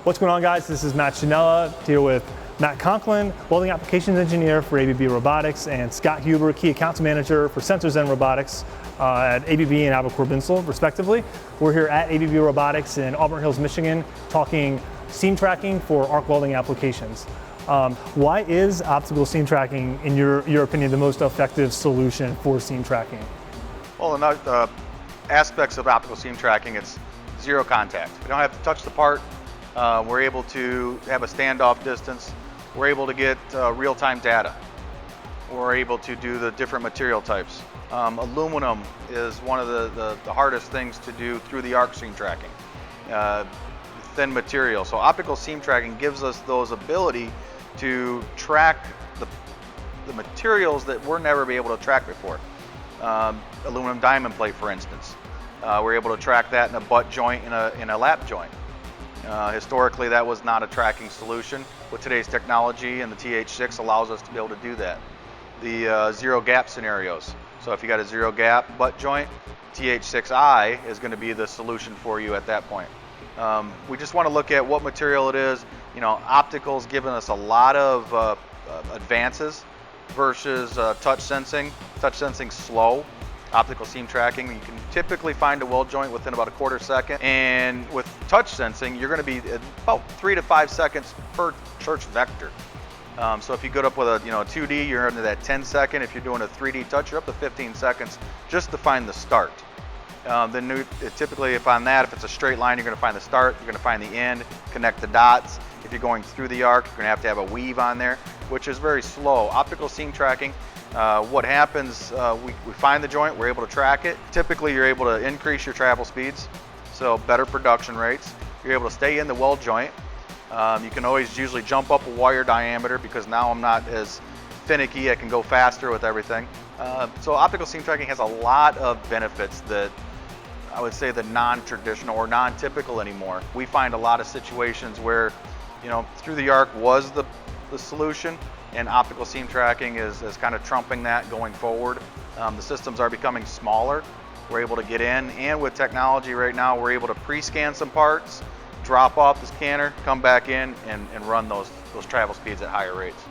What's going on, guys? This is Matt Chanella here with Matt Conklin, welding applications engineer for ABB Robotics, and Scott Huber, key accounts manager for sensors and robotics at ABB and Abicor Binzel, respectively. We're here at ABB Robotics in Auburn Hills, Michigan, talking seam tracking for arc welding applications. Why is optical seam tracking, in your opinion, the most effective solution for seam tracking? Well, in aspects of optical seam tracking, it's zero contact. We don't have to touch the part. We're able to have a standoff distance. We're able to get real-time data. We're able to do the different material types. Aluminum is one of the hardest things to do through the arc seam tracking. Thin material. So optical seam tracking gives us those ability to track the materials that we're never be able to track before. Aluminum diamond plate, for instance. We're able to track that in a butt joint, in a lap joint. Historically, that was not a tracking solution. With today's technology, and the TH6 allows us to be able to do that. The zero gap scenarios. So if you got a zero gap butt joint, TH6i is going to be the solution for you at that point. We just want to look at what material it is. You know, optical's given us a lot of advances versus touch sensing. Touch sensing's slow. Optical seam tracking, you can typically find a weld joint within about a quarter second, and with touch sensing, you're going to be about 3 to 5 seconds per church vector. So if you go up with a 2D, you're into that 10 second. If you're doing a 3D touch, you're up to 15 seconds just to find the start. Then typically, if it's a straight line, you're going to find the start, you're going to find the end, connect the dots. If you're going through the arc, you're going to have a weave on there, which is very slow. Optical seam tracking, what happens, we find the joint, we're able to track it. Typically, you're able to increase your travel speeds, so better production rates. You're able to stay in the weld joint. You can always usually jump up a wire diameter because now I'm not as finicky, I can go faster with everything. So optical seam tracking has a lot of benefits that I would say the non-traditional or non-typical anymore. We find a lot of situations where, through the arc was the solution, and optical seam tracking is kind of trumping that going forward. The systems are becoming smaller. We're able to get in, and with technology right now, we're able to pre-scan some parts, drop off the scanner, come back in, and run those travel speeds at higher rates.